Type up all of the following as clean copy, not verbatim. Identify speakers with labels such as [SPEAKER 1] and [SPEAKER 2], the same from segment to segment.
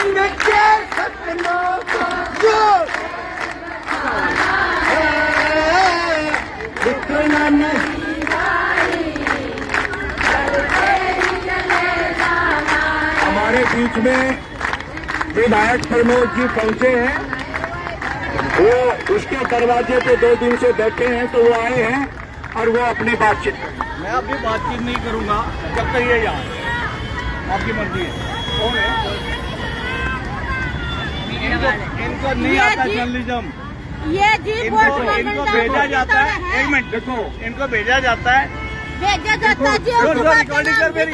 [SPEAKER 1] संग के सपनों को जो इतना नहीं हमारे बीच में विधायक प्रमोद जी पहुंचे हैं। वो उसके दरवाजे पे 2 दिन से बैठे हैं, तो वो आए हैं और वो अपनी बातचीत करें।
[SPEAKER 2] मैं अभी बातचीत नहीं करूंगा जब तक ये यहाँ आपकी मर्जी है। कौन है? इनको नहीं आता जर्नलिज्म।
[SPEAKER 3] ये जी
[SPEAKER 2] इनको भेजा जाता है, 1 मिनट देखो, इनको भेजा जाता है,
[SPEAKER 3] भेजा जाता है जी।
[SPEAKER 2] रिकॉर्डिंग कर मेरी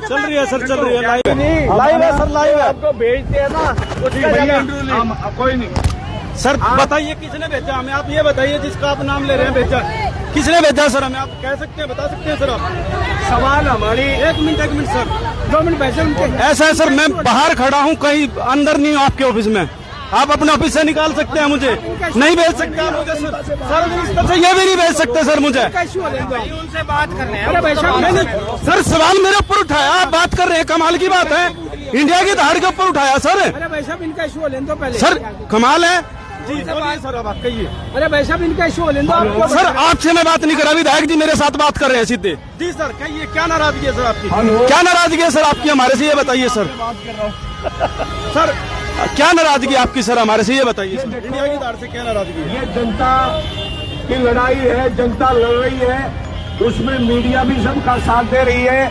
[SPEAKER 4] चल रही है सर, चल रही है, लाइव
[SPEAKER 2] लाइव
[SPEAKER 4] है सर, लाइव है।
[SPEAKER 2] आपको भेजते हैं ना, उसका कोई नहीं।
[SPEAKER 4] सर बताइए किसने भेजा हमें, आप ये बताइए जिसका आप नाम ले रहे हैं भेजा, किसने भेजा सर हमें, आप कह सकते हैं, बता सकते हैं सर आप?
[SPEAKER 2] सवाल हमारी
[SPEAKER 4] 1 मिनट सर,
[SPEAKER 2] 2 मिनट पैसे उनके।
[SPEAKER 4] ऐसा है सर, मैं बाहर खड़ा हूँ, कहीं अंदर नहीं हूँ आपके ऑफिस में। आप अपने ऑफिस से निकाल सकते हैं मुझे, नहीं भेज सकते आप मुझे सर। सर ये भी नहीं भेज सकते सर मुझे।
[SPEAKER 2] उनसे बात कर रहे हैं।
[SPEAKER 4] सर सवाल मेरे ऊपर उठाया, आप बात कर रहे हैं, कमाल की बात है। इंडिया की धाड़ के ऊपर उठाया सर।
[SPEAKER 5] अरे भाई साहब इनका इशू हो लेने दो पहले।
[SPEAKER 4] सर कमाल है
[SPEAKER 5] जी सर, अब आप कहिए। अरे भाई साहब इनका इशू हो लेने दो आपको।
[SPEAKER 4] सर आपसे मैं बात नहीं कर रहा, विधायक जी मेरे साथ बात कर रहे हैं सीधे।
[SPEAKER 5] जी सर कहिए, क्या नाराजगी है सर आपकी?
[SPEAKER 4] क्या नाराजगी है सर आपकी हमारे से, ये बताइए सर। सर क्या नाराजगी आपकी सर हमारे से, ये बताइए सर।
[SPEAKER 5] इंडिया की धाड़ से क्या नाराजगी है?
[SPEAKER 1] ये जनता की लड़ाई है, जनता लड़ रही है, उसमें मीडिया भी सबका साथ दे रही है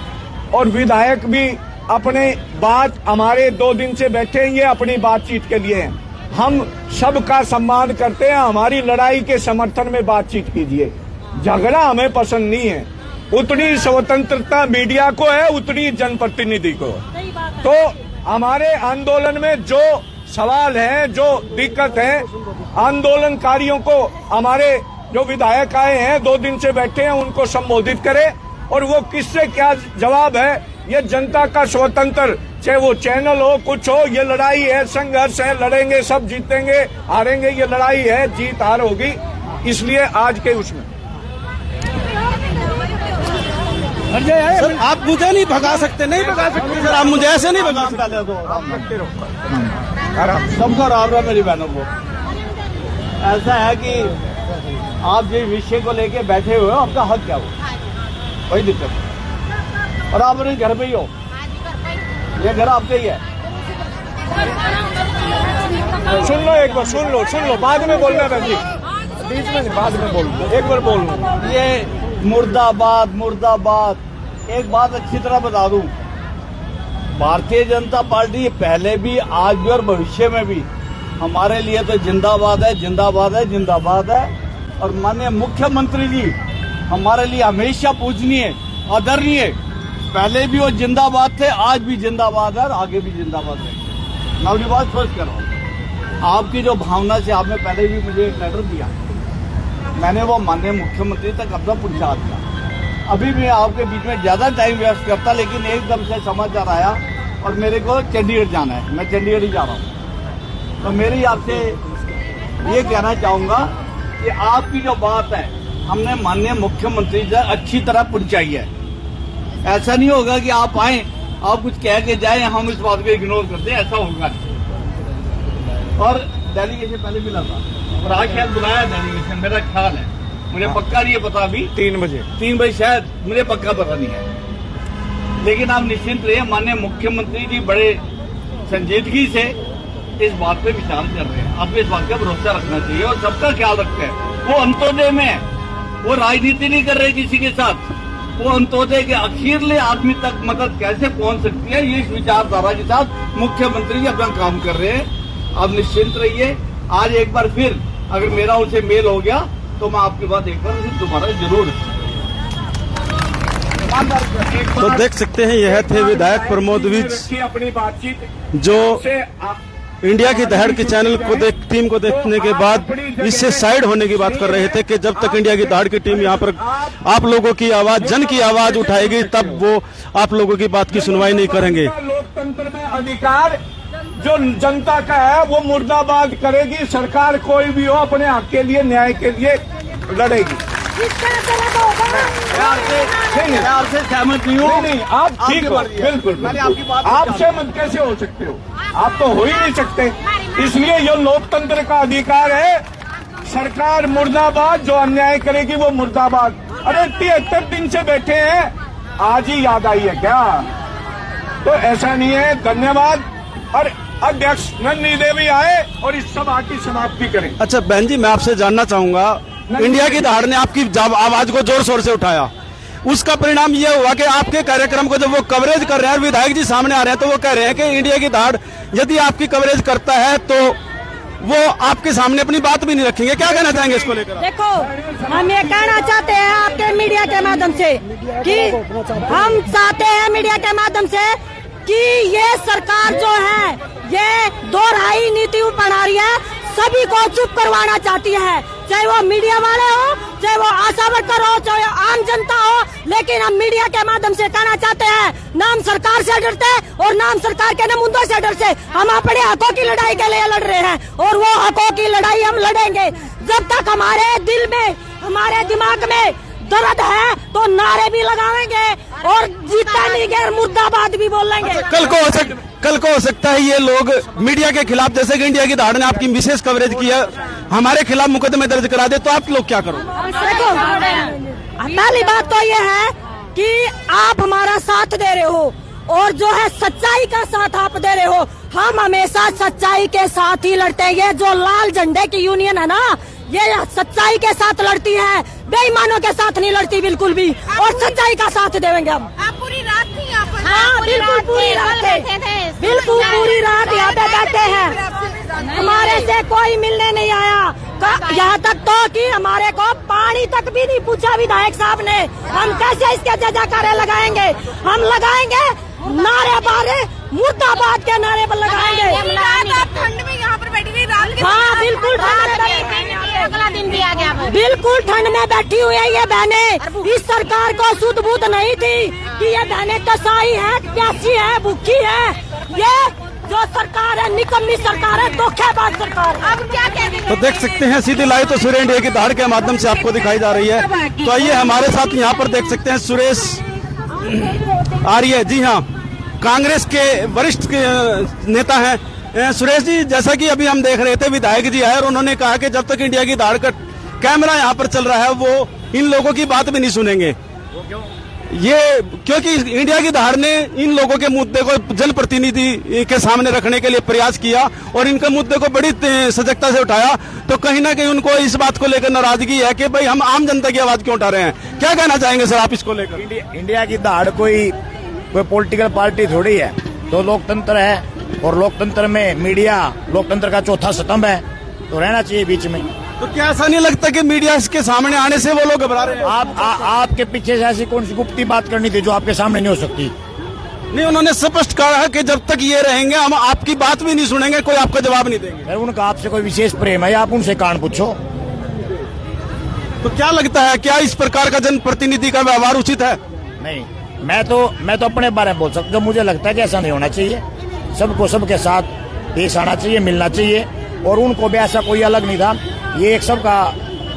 [SPEAKER 1] और विधायक भी अपने बात, हमारे 2 दिन से बैठे हैं, ये अपनी बातचीत के लिए हैं। हम सबका सम्मान करते हैं, हमारी लड़ाई के समर्थन में बातचीत कीजिए। झगड़ा हमें पसंद नहीं है। उतनी स्वतंत्रता मीडिया को है, उतनी जनप्रतिनिधि को। तो हमारे आंदोलन में जो सवाल है, जो दिक्कत है, आंदोलनकारियों को हमारे जो विधायक आए हैं 2 दिन से बैठे हैं उनको संबोधित करें, और वो किससे क्या जवाब है ये जनता का स्वतंत्र, चाहे वो चैनल हो कुछ हो, ये लड़ाई है, संघर्ष है, लड़ेंगे, सब जीतेंगे हारेंगे, ये लड़ाई है, जीत हार होगी। इसलिए आज के उसमें
[SPEAKER 4] सर आप मुझे नहीं भगा सकते, नहीं भगा सकते सर, आप मुझे ऐसे नहीं भगा सकते।
[SPEAKER 2] सबका राम राम मेरी बहनों को। ऐसा है कि आप जिस विषय को लेके बैठे हुए हो, आपका हक क्या हो, कोई दिक्कत नहीं। और आप अपने घर पे ही हो, ये घर आपका ही है।
[SPEAKER 1] सुन लो, एक बार सुन लो, बाद में बोलना है जी, बीच में नहीं, बाद में बोल लो, एक बार बोल लो।
[SPEAKER 2] ये मुर्दाबाद मुर्दाबाद। एक बात अच्छी तरह बता दूं, भारतीय जनता पार्टी पहले भी, आज भी और भविष्य में भी हमारे लिए तो जिंदाबाद है, जिंदाबाद है, जिंदाबाद है। और माननीय मुख्यमंत्री जी हमारे लिए हमेशा पूजनीय, आदरणीय। पहले भी वो जिंदाबाद थे, आज भी जिंदाबाद है और आगे भी जिंदाबाद है। मैं अपनी बात सोच कर रहा हूँ। आपकी जो भावना से आपने पहले भी मुझे एक लेटर दिया, मैंने वो माननीय मुख्यमंत्री तक अपना पहुंचा दिया। अभी भी आपके बीच में ज्यादा टाइम वेस्ट करता, लेकिन एकदम से समाचार आया और मेरे को चंडीगढ़ जाना है, मैं चंडीगढ़ ही जा रहा हूँ। तो मेरी आपसे ये कहना चाहूंगा कि आपकी जो बात है हमने माननीय मुख्यमंत्री से अच्छी तरह पहुंचाई है। ऐसा नहीं होगा कि आप आए, आप कुछ कह के जाए, हम इस बात को इग्नोर करते, ऐसा होगा नहीं। और डेलीगेशन पहले मिला था और आज शायद बुलाया डेलीगेशन, मेरा ख्याल है, मुझे पक्का नहीं है पता, अभी
[SPEAKER 1] 3 बजे
[SPEAKER 2] शायद, मुझे पक्का पता नहीं है। लेकिन आप निश्चिंत रहिए, माननीय मुख्यमंत्री जी बड़े संजीदगी से इस बात पे विचार कर रहे हैं। आपको इस बात का भरोसा रखना चाहिए और सबका ख्याल रखते हैं। वो अंत्योदय में, वो राजनीति नहीं कर रहे किसी के साथ, वो अंत्योदय के अखीरले आदमी तक मदद कैसे पहुंच सकती है, ये इस विचारधारा के साथ मुख्यमंत्री जी अपना काम कर रहे हैं। आप निश्चिंत रहिए। आज एक बार फिर अगर मेरा उनसे मेल हो गया तो मैं आपकी बात एक बार दोबारा जरूर।
[SPEAKER 4] तो देख सकते हैं यह थे विधायक प्रमोद विज,
[SPEAKER 1] अपनी बातचीत
[SPEAKER 4] जो इंडिया की दहाड़ के चैनल को टीम को देखने के बाद इससे साइड होने की बात कर रहे थे कि जब तक इंडिया की दहाड़ की टीम यहाँ पर आप लोगों की आवाज, जन की आवाज उठाएगी, तब वो आप लोगों की बात की सुनवाई नहीं करेंगे।
[SPEAKER 1] लोकतंत्र में अधिकार जो जनता का है वो मुर्दाबाद करेगी। सरकार कोई भी हो अपने हक के लिए, न्याय के लिए लड़ेगी।
[SPEAKER 2] प्यार से सहमत नहीं हूँ।
[SPEAKER 1] नहीं आप ठीक हो, बिल्कुल
[SPEAKER 2] मैंने आपकी बात
[SPEAKER 1] आपसे मत कैसे हो सकते हो, आप तो हो ही नहीं सकते। इसलिए ये लोकतंत्र का अधिकार है। सरकार मुर्दाबाद, जो अन्याय करेगी वो मुर्दाबाद। अरे 73 दिन से बैठे हैं, आज ही याद आई है क्या? तो ऐसा नहीं है। धन्यवाद। और अध्यक्ष नंदी देवी आए और इस सभा की समाप्ति करें।
[SPEAKER 4] अच्छा बहन जी, मैं आपसे जानना चाहूंगा, इंडिया की दहाड़ ने आपकी आवाज को जोर शोर से उठाया, उसका परिणाम यह हुआ कि आपके कार्यक्रम को जब वो कवरेज कर रहे हैं, विधायक जी सामने आ रहे हैं, तो वो कह रहे हैं कि इंडिया की दहाड़ यदि आपकी कवरेज करता है तो वो आपके सामने अपनी बात भी नहीं रखेंगे। क्या कहना चाहेंगे इसको लेकर?
[SPEAKER 3] देखो, हम ये कहना चाहते हैं आपके मीडिया के माध्यम से कि हम चाहते हैं मीडिया के माध्यम से कि ये सरकार जो है ये दोहराई नीति अपना रही है, सभी को चुप करवाना चाहती है, चाहे वो मीडिया वाले हो, चाहे वो आशा वर्कर हो, चाहे आम जनता हो। लेकिन हम मीडिया के माध्यम से कहना चाहते हैं, नाम सरकार से डरते और नाम सरकार के मुद्दों से डरते। हम अपने हकों की लड़ाई के लिए लड़ रहे हैं और वो हकों की लड़ाई हम लड़ेंगे जब तक हमारे दिल में, हमारे दिमाग में दर्द है तो नारे भी लगाएंगे और जीता नहीं गए मुर्दाबाद भी बोलेंगे।
[SPEAKER 4] कल को हो सकता है ये लोग मीडिया के खिलाफ, जैसे कि इंडिया की दहाड़ ने आपकी विशेष कवरेज की है, हमारे खिलाफ मुकदमे दर्ज करा दे, तो आप लोग क्या करोगे?
[SPEAKER 3] देखो, पहली बात तो ये है कि आप हमारा साथ दे रहे हो और जो है सच्चाई का साथ आप दे रहे हो। हम हमेशा सच्चाई के साथ ही लड़ते हैं। ये जो लाल झंडे की यूनियन है ना, ये सच्चाई के साथ लड़ती है, बेईमानों के साथ नहीं लड़ती बिल्कुल भी, और सच्चाई का साथ देंगे हम।
[SPEAKER 6] आप पूरी रात थी यहाँ पर?
[SPEAKER 3] हाँ, बिल्कुल पूरी रात थे, बिल्कुल पूरी रात यहाँ पे बैठे हैं। हमारे से कोई मिलने नहीं आया, यहाँ तक तो कि हमारे को पानी तक भी नहीं पूछा विधायक साहब ने। हम कैसे इसके जजाकारे लगाएंगे? हम लगाएंगे नारे बारे, मुर्दाबाद के नारे पर लगाएंगे।
[SPEAKER 6] आप ठंड में यहाँ पर बैठी हुई रात के?
[SPEAKER 3] हाँ, बिल्कुल
[SPEAKER 6] अगला दिन भी आ गया।
[SPEAKER 3] बिल्कुल ठंड में बैठी हुई है ये बहनें। इस सरकार को सुध बुध नहीं थी कि ये बहनें कसाई है, प्यासी है, भूखी है। ये जो सरकार है निकम्मी सरकार है, धोखेबाज सरकार है।
[SPEAKER 6] अब क्या कहते
[SPEAKER 4] तो देख सकते हैं, सीधी लाइव तो सूर्य इंडिया की दहाड़ के माध्यम से आपको दिखाई जा रही है। तो आइए हमारे साथ यहाँ पर देख सकते हैं सुरेश आर्य, जी हाँ, कांग्रेस के वरिष्ठ नेता हैं। सुरेश जी, जैसा कि अभी हम देख रहे थे, विधायक जी आए और उन्होंने कहा कि जब तक इंडिया की दहाड़ का कैमरा यहाँ पर चल रहा है वो इन लोगों की बात भी नहीं सुनेंगे। ये क्योंकि इंडिया की दहाड़ ने इन लोगों के मुद्दे को जनप्रतिनिधि के सामने रखने के लिए प्रयास किया और इनके मुद्दे को बड़ी सजगता से उठाया, तो कहीं ना कहीं उनको इस बात को लेकर नाराजगी है कि भाई हम आम जनता की आवाज क्यों उठा रहे हैं। क्या कहना चाहेंगे सर आप इसको लेकर?
[SPEAKER 7] इंडिया की दहाड़ कोई पॉलिटिकल पार्टी थोड़ी है, तो लोकतंत्र है और लोकतंत्र में मीडिया लोकतंत्र का चौथा स्तंभ है, तो रहना चाहिए बीच में।
[SPEAKER 4] तो क्या ऐसा नहीं लगता कि मीडिया इसके सामने आने से वो लोग घबरा रहे हैं?
[SPEAKER 7] आपके पीछे से ऐसी कौन सी गुप्ती बात करनी थी जो आपके सामने नहीं हो सकती?
[SPEAKER 4] नहीं, उन्होंने स्पष्ट कहा है कि जब तक ये रहेंगे हम आपकी बात भी नहीं सुनेंगे, कोई आपका जवाब नहीं देंगे।
[SPEAKER 7] सर, उनका आपसे कोई विशेष प्रेम है, आप उनसे कान पूछो।
[SPEAKER 4] तो क्या लगता है, क्या इस प्रकार का जनप्रतिनिधि का व्यवहार उचित है?
[SPEAKER 7] नहीं, मैं तो अपने बारे में बोल सकता हूँ। मुझे लगता है कि ऐसा नहीं होना चाहिए। सबको सबके साथ पेश आना चाहिए, मिलना चाहिए, और उनको भी ऐसा कोई अलग नहीं था। ये एक सबका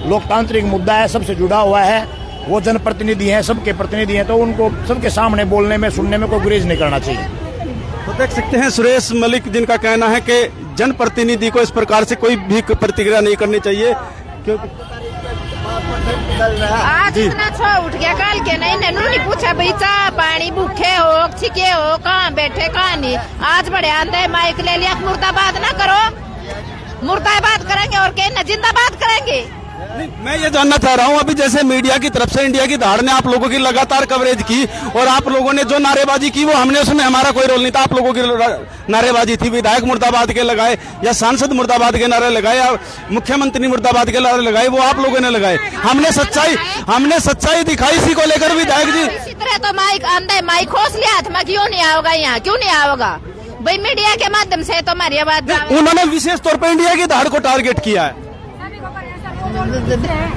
[SPEAKER 7] लोकतांत्रिक मुद्दा है, सबसे जुड़ा हुआ है। वो जनप्रतिनिधि हैं, सबके प्रतिनिधि हैं, तो उनको सबके सामने बोलने में, सुनने में कोई गुरेज नहीं करना चाहिए।
[SPEAKER 4] तो देख सकते हैं सुरेश मलिक, जिनका कहना है कि जनप्रतिनिधि को इस प्रकार से कोई भी प्रतिक्रिया नहीं करनी चाहिए, क्योंकि
[SPEAKER 6] आज इतना छो उठ गया, कल के नहीं ननू नहीं पूछा भाई चाह पानी, भूखे हो छिके हो, कहाँ बैठे कहाँ नहीं। आज बड़े आंदे माइक ले लिया, मुर्दाबाद ना करो, मुर्दाबाद करेंगे और क्या जिंदाबाद करेंगे।
[SPEAKER 4] मैं ये जानना चाह रहा हूँ, अभी जैसे मीडिया की तरफ से इंडिया की दहाड़ ने आप लोगों की लगातार कवरेज की और आप लोगों ने जो नारेबाजी की वो हमने उसमें हमारा कोई रोल नहीं था। आप लोगों की नारेबाजी थी, विधायक मुर्दाबाद के लगाए या सांसद मुर्दाबाद के नारे लगाए या मुख्यमंत्री मुर्दाबाद के नारे लगाए, वो आप लोगों ने लगाए। हमने सच्चाई दिखाई, इसी को लेकर विधायक जी
[SPEAKER 6] इसी तरह तो माइक आंदे, माइक खोस लिया हाथ में, क्यों नहीं आओगा यहाँ, क्यों नहीं आओगा भाई? मीडिया के माध्यम से तो हमारी आवाज,
[SPEAKER 4] उन्होंने विशेष तौर पर इंडिया की दहाड़ को टारगेट किया है।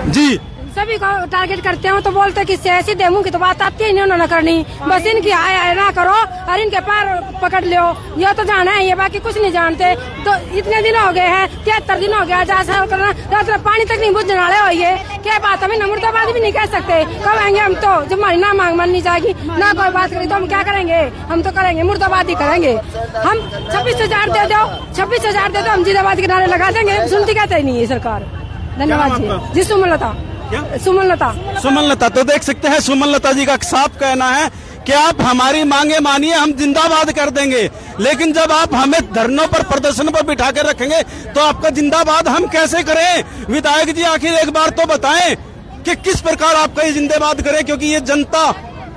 [SPEAKER 4] जी,
[SPEAKER 3] सभी को टारगेट करते हैं तो बोलते कि ऐसी देमू की तो बात आती है नहीं उन्होंने करनी, बस इनकी आय ना करो और इनके पैर पकड़ लो, ये तो जाना है, ये बाकी कुछ नहीं जानते। तो इतने दिन हो गए हैं, 73 दिन हो गया, 10 साल करना, रात में पानी तक नहीं बुझने वाले हो, ये क्या बात हमें मुर्दाबाद भी नहीं कह सकते। कब आएंगे हम तो जब हमारी ना मांग माननी जाएगी, ना कोई बात करेगी तो हम क्या करेंगे, हम तो करेंगे मुर्दाबाद ही करेंगे। हम 26,000 दे दो, 26,000 दे दो, हम जिंदाबाद के नारे लगा देंगे, सुनती कहते नहीं है सरकार। धन्यवाद जी। सुमन लता।
[SPEAKER 4] तो देख सकते हैं सुमन लता जी का साफ कहना है कि आप हमारी मांगे मानिए, हम जिंदाबाद कर देंगे, लेकिन जब आप हमें धरनों पर प्रदर्शन पर बिठा कर रखेंगे तो आपका जिंदाबाद हम कैसे करें। विधायक जी आखिर एक बार तो बताएं कि किस प्रकार आपका ये जिंदाबाद करें, क्योंकि ये जनता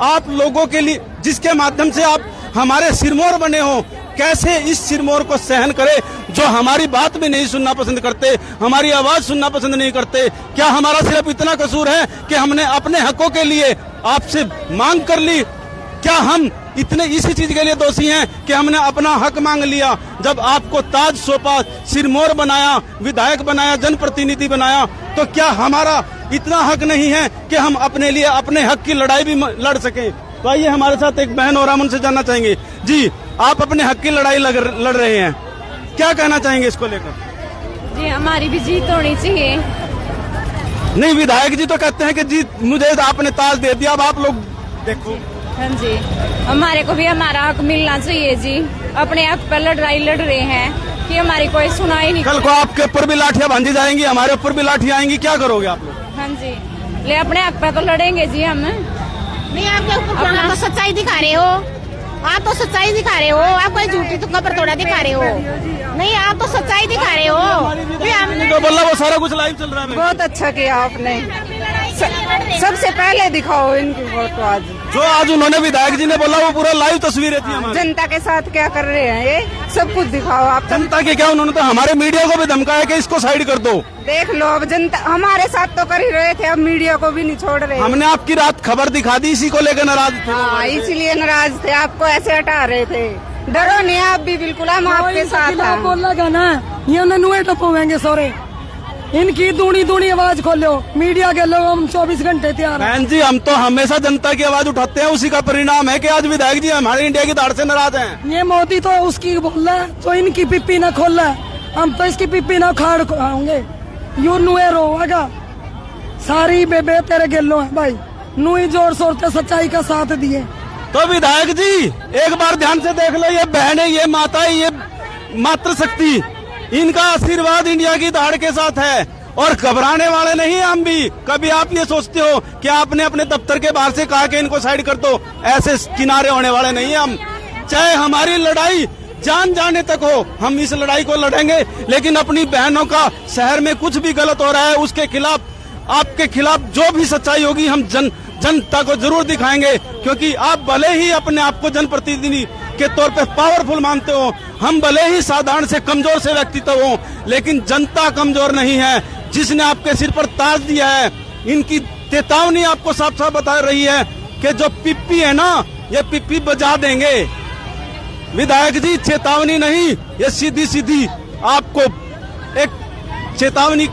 [SPEAKER 4] आप लोगों के लिए जिसके माध्यम से आप हमारे सिरमौर बने हो, कैसे इस सिरमौर को सहन करे जो हमारी बात भी नहीं सुनना पसंद करते, हमारी आवाज सुनना पसंद नहीं करते। क्या हमारा सिर्फ इतना कसूर है कि हमने अपने हकों के लिए आपसे मांग कर ली? क्या हम इतने इसी चीज के लिए दोषी हैं कि हमने अपना हक मांग लिया? जब आपको ताज सौंपा, सिरमौर बनाया, विधायक बनाया, जनप्रतिनिधि बनाया, तो क्या हमारा इतना हक नहीं है कि हम अपने लिए अपने हक की लड़ाई भी लड़ सकें? तो आइए हमारे साथ एक बहन और हम उनसे जानना चाहेंगे। जी, आप अपने हक की लड़ाई लड़ रहे हैं, क्या कहना चाहेंगे इसको लेकर?
[SPEAKER 6] जी, हमारी भी जीत होनी चाहिए।
[SPEAKER 4] नहीं, विधायक जी तो कहते हैं कि जीत मुझे आपने ताज दे दिया, अब आप लोग देखो।
[SPEAKER 6] हाँ जी, हमारे को भी हमारा हक मिलना चाहिए जी। अपने हक पर लड़ाई लड़ रहे हैं कि हमारी कोई सुनाई नहीं।
[SPEAKER 4] कल को आपके ऊपर भी लाठियां बांधी जाएंगी, हमारे ऊपर भी लाठियां आएंगी, क्या करोगे आप लोग?
[SPEAKER 6] हाँ जी, ले अपने हक पे तो लड़ेंगे जी हम।
[SPEAKER 8] नहीं, आपके ऊपर तो सच्चाई दिखा रहे हो, आप तो सच्चाई दिखा रहे हो, आप कोई झूठी तो खबर थोड़ा दिखा रहे हो। नहीं, आप तो सच्चाई दिखा रहे हो।
[SPEAKER 4] तो बोला वो सारा कुछ लाइव चल रहा है।
[SPEAKER 9] बहुत अच्छा किया आपने, सबसे पहले दिखाओ इनकी फोटो। आज
[SPEAKER 4] जो आज उन्होंने विधायक जी ने बोला वो पूरा लाइव तस्वीरें थी हमारी।
[SPEAKER 9] जनता के साथ क्या कर रहे हैं ये सब कुछ दिखाओ आप।
[SPEAKER 4] जनता के क्या, उन्होंने तो हमारे मीडिया को भी धमकाया कि इसको साइड कर दो।
[SPEAKER 9] देख लो, अब जनता हमारे साथ तो कर ही रहे थे, अब मीडिया को भी नहीं छोड़ रहे।
[SPEAKER 4] हमने आपकी रात खबर दिखा दी, इसी को लेकर नाराज थे।
[SPEAKER 9] हाँ, इसलिए नाराज थे, आपको ऐसे हटा रहे थे। डरो नहीं आप भी, बिल्कुल हम आपके साथ हैं।
[SPEAKER 3] बोलेगा ना ये नुए टपोएंगे सोरे, इनकी दूनी आवाज खोलो, मीडिया के लोग हम 24 घंटे तैयार हैं।
[SPEAKER 4] बहन जी, हम तो हमेशा जनता की आवाज उठाते हैं, उसी का परिणाम है कि आज विधायक जी हमारे इंडिया की धाड़ से नाराज हैं।
[SPEAKER 3] ये मोदी तो उसकी बोल रहा है, तो इनकी पिप्पी ना खोल रहा है, हम तो इसकी पिप्पी ना खाड़ होंगे। यू नुए रोगा सारी बेबे तेरे गेलो है भाई, नुई जोर शोर से सच्चाई का साथ दिए।
[SPEAKER 4] तो विधायक जी एक बार ध्यान से देख लो, ये बहनें, ये माताएं, ये मातृशक्ति, इनका आशीर्वाद इंडिया की धाड़ के साथ है और घबराने वाले नहीं हम भी। कभी आप ये सोचते हो कि आपने अपने दफ्तर के बाहर से कहा कि इनको साइड कर दो, ऐसे किनारे होने वाले नहीं हम। चाहे हमारी लड़ाई जान जाने तक हो, हम इस लड़ाई को लड़ेंगे, लेकिन अपनी बहनों का शहर में कुछ भी गलत हो रहा है उसके खिलाफ, आपके खिलाफ जो भी सच्चाई होगी हम जनता को जरूर दिखाएंगे। क्योंकि आप भले ही अपने आप को जनप्रतिनिधि के तौर पे पावरफुल मानते हो, हम भले ही साधारण से कमजोर से व्यक्तित्व हो, लेकिन जनता कमजोर नहीं है। जिसने आपके सिर पर ताज दिया है, इनकी चेतावनी आपको साफ साफ बता रही है कि जो पिप्पी है ना, ये पिप्पी बजा देंगे। विधायक जी, चेतावनी नहीं, ये सीधी सीधी आपको एक चेतावनी,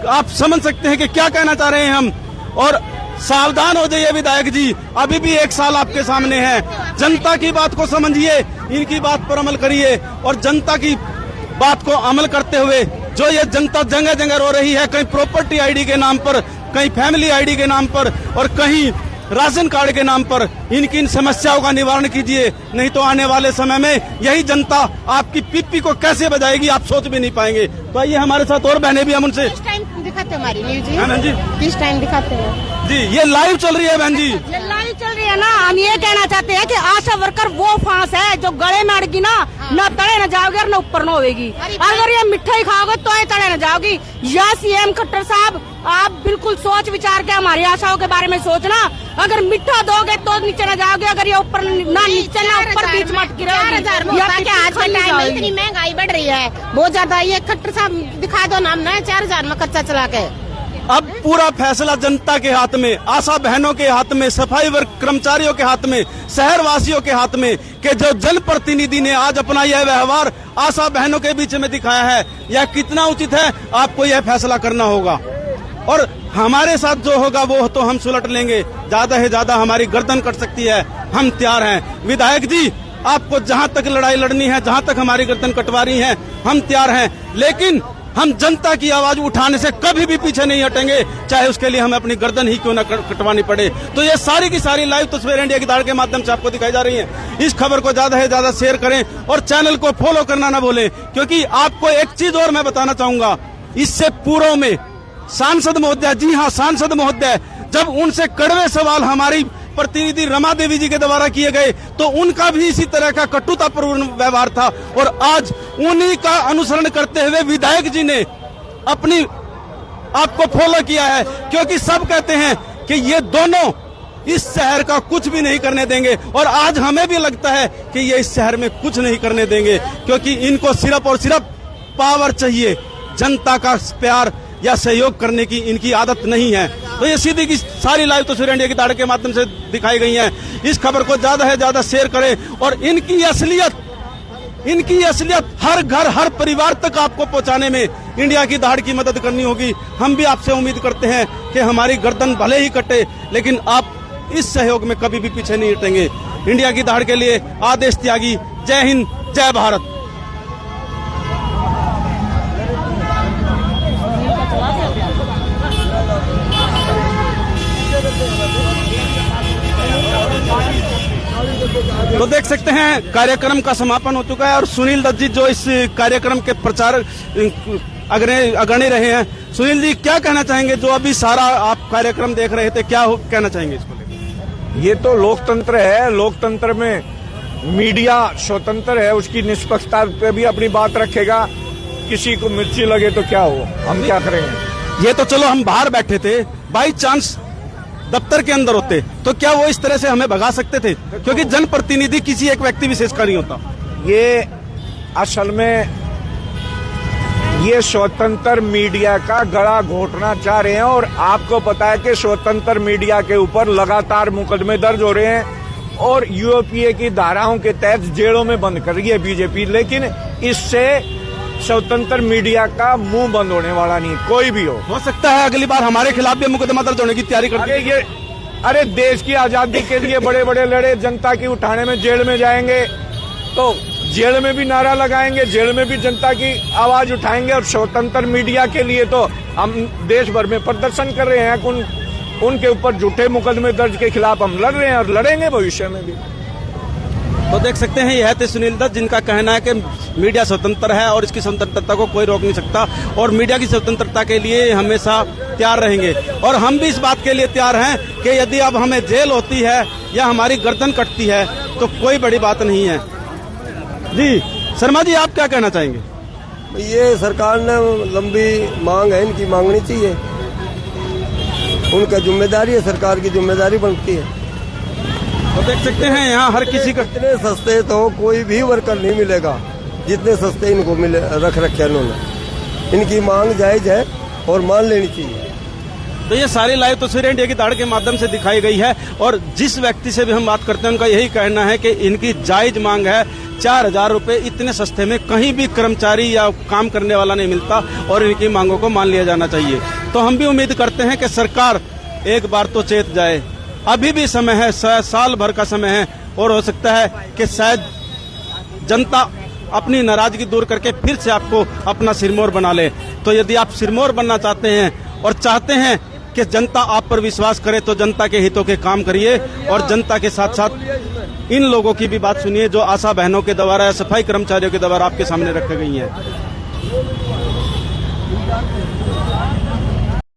[SPEAKER 4] आप समझ सकते हैं कि क्या कहना चाह रहे हैं हम। और सावधान हो जाइए विधायक जी, अभी भी 1 साल आपके सामने है। जनता की बात को समझिए, इनकी बात पर अमल करिए और जनता की बात को अमल करते हुए जो ये जनता जगह जगह रो रही है, कहीं प्रॉपर्टी आईडी के नाम पर, कहीं फैमिली आईडी के नाम पर और कहीं राशन कार्ड के नाम पर, इनकी इन समस्याओं का निवारण कीजिए, नहीं तो आने वाले समय में यही जनता आपकी पिप्पी को कैसे बजाएगी आप सोच भी नहीं पाएंगे। तो आइए हमारे साथ और बहनें भी, हम उनसे
[SPEAKER 8] किस टाइम दिखाते हैं हमारी न्यूज जी?
[SPEAKER 4] हाँ बहन जी,
[SPEAKER 8] किस टाइम दिखाते हैं
[SPEAKER 4] जी ये लाइव चल रही है बहन जी,
[SPEAKER 3] ये लाइव चल रही है ना। हम ये कहना चाहते हैं कि आशा वर्कर वो फांस है जो गले में अड़गी ना, न तड़े न जाओगे और न ऊपर न होगी। अगर ये मिठाई खाओगे तो ये तड़े न जाओगी। या सीएम खट्टर साहब, आप बिल्कुल सोच विचार के हमारी आशाओं के बारे में सोचना। अगर मिठा दोगे तो नीचे न जाओगे, अगर ये ऊपर ना नीचे ना ऊपर बीच में अटकी रहोगी।
[SPEAKER 8] आज के टाइम में इतनी महंगाई बढ़ रही है बहुत ज्यादा, ये खट्टर साहब दिखा दो नाम ना 4000 में कच्चा चला के।
[SPEAKER 4] अब पूरा फैसला जनता के हाथ में, आशा बहनों के हाथ में, सफाई वर्ग कर्मचारियों के हाथ में, शहर वासियों के हाथ में, कि जो जनप्रतिनिधि ने आज अपना यह व्यवहार आशा बहनों के बीच में दिखाया है, यह कितना उचित है, आपको यह फैसला करना होगा। और हमारे साथ जो होगा वो तो हम सुलट लेंगे, ज्यादा से ज्यादा हमारी गर्दन कट सकती है, हम तैयार हैं। विधायक जी, आपको जहां तक लड़ाई लड़नी है, जहां तक हमारी गर्दन कटवा रही है, हम तैयार हैं, लेकिन हम जनता की आवाज उठाने से कभी भी पीछे नहीं हटेंगे, चाहे उसके लिए हमें अपनी गर्दन ही क्यों न कटवानी पड़े। तो ये सारी की सारी लाइव तस्वीरें इंडिया की दहाड़ के माध्यम से आपको दिखाई जा रही हैं। इस खबर को ज्यादा से ज्यादा शेयर करें और चैनल को फॉलो करना ना भूलें, क्योंकि आपको एक चीज और मैं बताना चाहूंगा, इससे पूर्व में सांसद महोदय, जी हाँ सांसद महोदय, जब उनसे कड़वे सवाल हमारी प्रतिनिधि रमा देवी जी के द्वारा किए गए तो उनका भी इसी तरह का कटुतापूर्ण व्यवहार था, और आज उन्हीं का अनुसरण करते हुए विधायक जी ने अपनी आपको फॉलो किया है, क्योंकि सब कहते हैं कि ये दोनों इस शहर का कुछ भी नहीं करने देंगे, और आज हमें भी लगता है कि ये इस शहर में कुछ नहीं करने देंगे, क्योंकि इनको सिर्फ और सिर्फ पावर चाहिए, जनता का प्यार या सहयोग करने की इनकी आदत नहीं है। तो ये सीधी की सारी लाइव तस्वीरें इंडिया की दहाड़ के माध्यम से दिखाई गई हैं। इस खबर को ज्यादा से ज्यादा शेयर करें और इनकी असलियत हर घर हर परिवार तक आपको पहुंचाने में इंडिया की दहाड़ की मदद करनी होगी। हम भी आपसे उम्मीद करते हैं कि हमारी गर्दन भले ही कटे, लेकिन आप इस सहयोग में कभी भी पीछे नहीं हटेंगे। इंडिया की दहाड़ के लिए आदेश त्यागी। जय हिंद, जय भारत। तो देख सकते हैं कार्यक्रम का समापन हो चुका है और सुनील दत्त जी जो इस कार्यक्रम के प्रचार अग्रणी रहे हैं। सुनील जी, क्या कहना चाहेंगे, जो अभी सारा आप कार्यक्रम देख रहे थे, क्या कहना चाहेंगे इसको लेकर?
[SPEAKER 1] ये तो लोकतंत्र है, लोकतंत्र में मीडिया स्वतंत्र है, उसकी निष्पक्षता पे भी अपनी बात रखेगा। किसी को मिर्ची लगे तो क्या हो, हम क्या करेंगे।
[SPEAKER 4] ये तो चलो हम बाहर बैठे थे, बाई चांस दफ्तर के अंदर होते तो क्या वो इस तरह से हमें भगा सकते थे? क्योंकि जनप्रतिनिधि किसी एक व्यक्ति विशेष का नहीं होता।
[SPEAKER 1] ये असल में ये स्वतंत्र मीडिया का गला घोटना चाह रहे हैं, और आपको पता है कि स्वतंत्र मीडिया के ऊपर लगातार मुकदमे दर्ज हो रहे हैं और यूएपीए की धाराओं के तहत जेलों में बंद कर रही है बीजेपी। लेकिन इससे स्वतंत्र मीडिया का मुंह बंद होने वाला नहीं, कोई भी हो
[SPEAKER 4] सकता है अगली बार हमारे खिलाफ भी मुकदमा दर्ज होने की तैयारी करते।
[SPEAKER 1] अरे देश की आजादी के लिए बड़े बड़े लड़े, जनता की उठाने में जेल में जाएंगे तो जेल में भी नारा लगाएंगे, जेल में भी जनता की आवाज उठाएंगे। और स्वतंत्र मीडिया के लिए तो हम देश भर में प्रदर्शन कर रहे हैं, उनके ऊपर झूठे मुकदमे दर्ज के खिलाफ हम लड़ रहे हैं और लड़ेंगे भविष्य में भी।
[SPEAKER 4] तो देख सकते हैं यह थे सुनील दत्त, जिनका कहना है कि मीडिया स्वतंत्र है और इसकी स्वतंत्रता को कोई रोक नहीं सकता, और मीडिया की स्वतंत्रता के लिए हमेशा तैयार रहेंगे। और हम भी इस बात के लिए तैयार हैं कि यदि अब हमें जेल होती है या हमारी गर्दन कटती है तो कोई बड़ी बात नहीं है। जी शर्मा जी, आप क्या कहना चाहेंगे?
[SPEAKER 10] ये सरकार ने लंबी मांग है, इनकी मांगनी चाहिए, उनका जिम्मेदारी है, सरकार की जिम्मेदारी बनती है।
[SPEAKER 4] तो देख सकते हैं यहाँ हर किसी का
[SPEAKER 10] इतने सस्ते तो कोई भी वर्कर नहीं मिलेगा जितने सस्ते इनको मिले रख रखे इन्होंने। इनकी मांग जायज है और मान लेनी चाहिए।
[SPEAKER 4] तो ये सारी लाइव तस्वीरें इंडिया की दहाड़ के माध्यम से दिखाई गई है, और जिस व्यक्ति से भी हम बात करते हैं उनका यही कहना है कि इनकी जायज मांग है। 4000 रुपए इतने सस्ते में कहीं भी कर्मचारी या काम करने वाला नहीं मिलता, और इनकी मांगों को मान लिया जाना चाहिए। तो हम भी उम्मीद करते हैं कि सरकार एक बार तो चेत जाए। अभी भी समय है, साल भर का समय है, और हो सकता है कि शायद जनता अपनी नाराजगी दूर करके फिर से आपको अपना सिरमौर बना ले। तो यदि आप सिरमौर बनना चाहते हैं और चाहते हैं कि जनता आप पर विश्वास करे, तो जनता के हितों के काम करिए, और जनता के साथ साथ इन लोगों की भी बात सुनिए जो आशा बहनों के द्वारा या सफाई कर्मचारियों के द्वारा आपके सामने रखी गई है।